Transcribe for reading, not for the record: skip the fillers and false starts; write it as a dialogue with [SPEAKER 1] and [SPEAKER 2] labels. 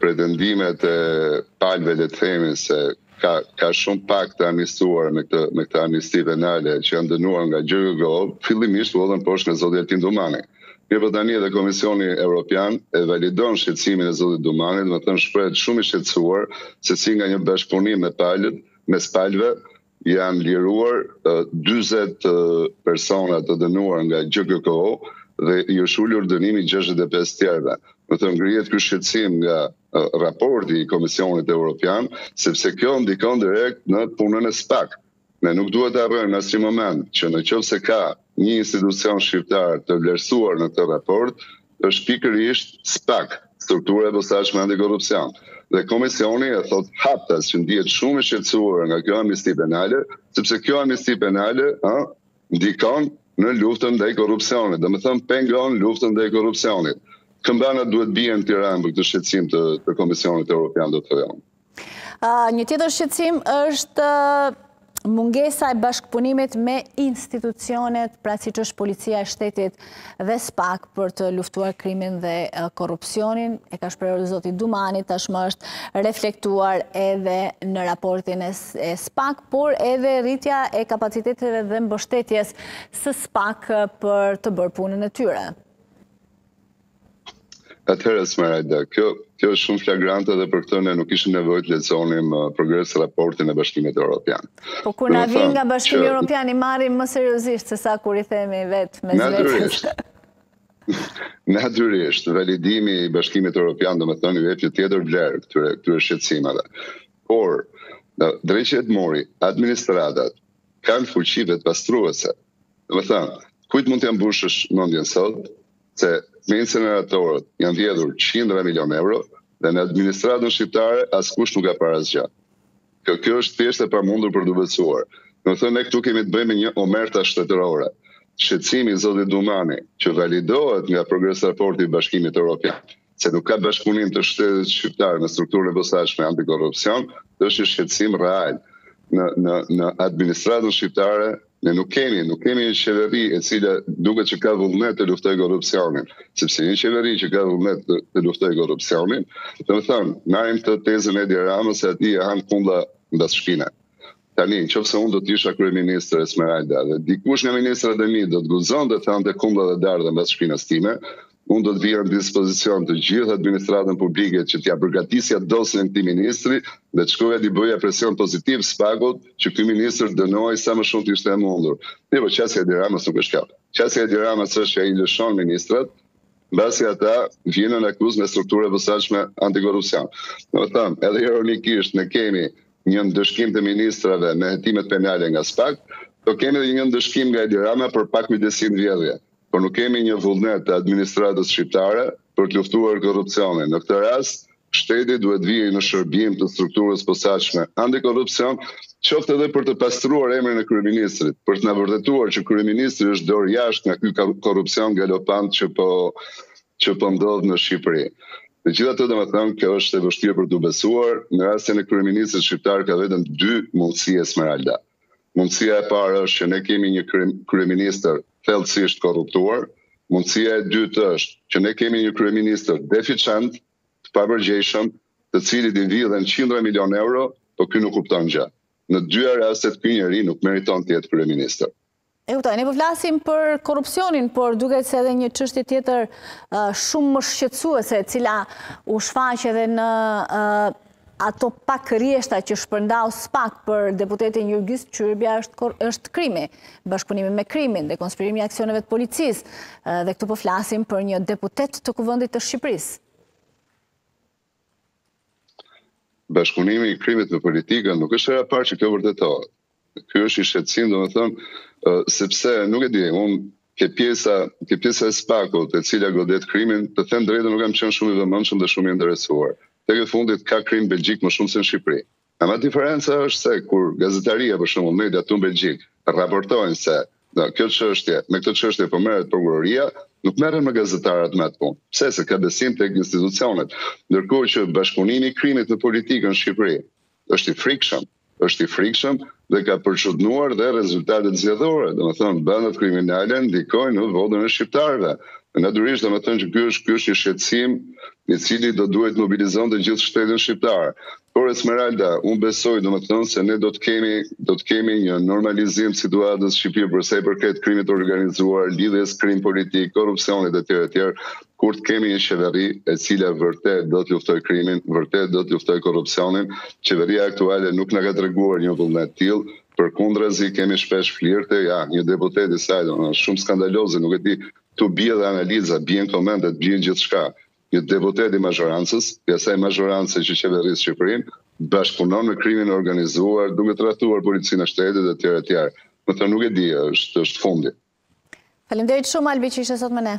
[SPEAKER 1] pretendimet e palëve le të themi se ka shumë pak të amnistuar me këtë amnisti penale që janë dënuar nga GJGO, fillimisht u hodhën poshtë nga zoti Altin Domani. Mirë po tani edhe Komisioni Evropian e validon shqetësimin e zotit Domanit, do të thënë shprehet shumë i shqetësuar se si nga një bashkëpunim mes palëve janë liruar 40 persona të dënuar nga GJGO dhe i është ulur dënimi 65 tjerëve. Do të ngrihet ky shqetësim nga raporti i Komisionit Evropian, sepse kjo ndikon direkt në punën e SPAK. Ne nuk duhet të harrojmë në asnjë moment që nëse ka një institucion shqiptar të vlerësuar në këtë raport, është pikërisht SPAK, struktura e posaçme antikorrupsion. Dhe Komisioni e thot haptas që ndihet shumë i shqetësuar nga kjo amnisti penale, sepse kjo amnisti penale ndikon në luftën ndaj korrupsionit, domethënë pengon luftën ndaj korrupsionit. Këmbana duhet bien në Tiranë për këtë shqetësim të Komisionit Evropian, do të thojmë.
[SPEAKER 2] Një tjetër shqetësim është mungesa e bashkëpunimit me institucionet, pra siç është Policia e Shtetit dhe SPAK për të luftuar krimin dhe korrupsionin. E ka shprehur zoti Dumani, tashmë është reflektuar edhe në raportin e SPAK, por edhe rritja e kapaciteteve dhe mbështetjes së SPAK për të bërë punën e tyre.
[SPEAKER 1] Atëherë, Smarajda, kjo është shumë flagrante dhe për këtë ne nuk ishim nevojë të lexonim progres raportin e Bashkimit Evropian.
[SPEAKER 2] Po kur na vjen nga Bashkimi Evropian i marrim më seriozisht se sa kur i themi vetë me vetes.
[SPEAKER 1] Natyrisht, validimi i Bashkimit Evropian domethënë i jep një tjetër vlerë këtyre shqetësimeve. Por, drejtësisht mori, administratat kanë fuqi vetpastruese. Domethënë, kujt mund t'ja mbushësh mendjen sot se me inceneratorët janë vjedhur 100 milion euro dhe në administratën shqiptare askush nuk ka parë asgjë. Kjo është thjesht e pamundur për të vështuar. Do të thënë ne këtu kemi të bëjmë me një omerta shtetërore. Shqetësimi i zotit Dumani që validohet nga progres raporti i Bashkimit Evropian, se nuk ka bashkëpunim të shtetit shqiptar në strukturën e posaçme antikorrupsion, është një shqetësim real. Në administratën shqiptare ne nuk kemi një qeveri e cila duket që ka vullnet të luftojë korrupsionin, sepse një qeveri që ka vullnet të luftojë korrupsionin, do të thënë, marrim të tezën e Edi Ramës se aty e han kundla mbas shpine. Tani, nëse unë do të isha kryeministër Esmeralda dhe dikush nga ministrat e mi do të guxonte të thante kundla dhe dardha mbas shpinës time, unë do të vija në dispozicion të gjithë administratën publike që t'ja përgatisja dosjen këtij ministri dhe të shkoja t'i bëja presion pozitiv SPAK-ut që ky ministër dënoi sa më shumë të ishte e mundur. Po qasja e Edi Ramës nuk është kjo. Qasja e Edi Ramës është që ai lëshon ministrat, mbasi ata vjen në akuzë me strukturë e posaçme antikorrupsion. Domethënë, edhe ironikisht ne kemi një ndëshkim të ministrave me hetimet penale nga SPAK, po kemi edhe një ndëshkim nga Edi Rama për pak kujdesim vjedhje. Por nuk kemi një vullnet të administratës shqiptare për të luftuar korrupsionin. Në këtë rast, shteti duhet vijë në shërbim të strukturës posaçme antikorrupsion, qoftë edhe për të pastruar emrin e kryeministrit, për të na vërtetuar që kryeministri është dorë jashtë nga ky korrupsion galopant që po ndodh në Shqipëri. Megjithatë, domethënë, kjo është e vështirë për të besuar. Në rastin e kryeministrit shqiptar ka vetëm 2 mundësi Esmeralda. Mundësia e parë është që ne kemi një kryeministër thellësisht korruptuar. Mundësia e dytë është që ne kemi një kryeministër deficient, të papërgjegjshëm, të cilit i vjedhen 100 milion euro, por ky nuk kupton gjë. Në dyja rastet ky njeri nuk meriton të jetë kryeministër.
[SPEAKER 2] E kuptoj, ne po flasim për korrupsionin, por duket se edhe një çështje tjetër shumë më shqetësuese, e cila u shfaq edhe në ato pak rjeshta që shpërndau SPAK për deputetin Jurgis Qyrbja është krimi, bashkëpunimi me krimin dhe konspirimi i aksioneve të policisë. Dhe këtu po flasim për një deputet të Kuvendit të Shqipërisë.
[SPEAKER 1] Bashkëpunimi i krimit me politikën nuk është hera parë që kjo vërtetohet. Ky është i shqetësim, domethënë, sepse nuk e di, unë ke pjesa e SPAK-ut e cila godet krimin, të them drejtën nuk kam qenë shumë i vëmendshëm dhe shumë i interesuar. Tek e fundit ka krim Belgjik më shumë se në Shqipëri. Ama diferenca është se kur gazetaria për shembull media tu në Belgjik raportojnë se me këtë çështje po merret prokuroria, nuk merren me gazetarët me atë punë. Pse? Se ka besim tek institucionet. Ndërkohë që bashkëpunimi i krimit në politikën në Shqipëri është i frikshëm dhe ka përçudnuar dhe rezultatet zgjedhore. Domethënë, bandat kriminale ndikojnë në votën e shqiptarëve. Natyrisht, domethënë që ky është një shqetësim i cili do duhet mobilizon të gjithë shtetin shqiptar. Por Esmeralda, unë besoj domethënë se ne do të kemi një normalizim situatës Shqipëri për sa i përket krimit të organizuar, lidhjes krim politik, korrupsionit etj. Kur të kemi një qeveri e cila vërtet do të luftoj krimin, vërtet do të luftoj korrupsionin, qeveria aktuale nuk na ka treguar një vullnet të tillë. Përkundrazi kemi shpesh flirte, një deputet i saj, shumë skandaloze, nuk e di, tu bie dhe analiza, bien komentet, bien gjithçka. Një deputet i mazhorancës, i asaj mazhorancë që qeverisë Shqipërinë, bashkëpunon me krimin e organizuar, duke trajtuar policinë e shtetit etj. Më thënë nuk e di, është fundi.
[SPEAKER 2] Faleminderit shumë Albi që ishe sot me ne.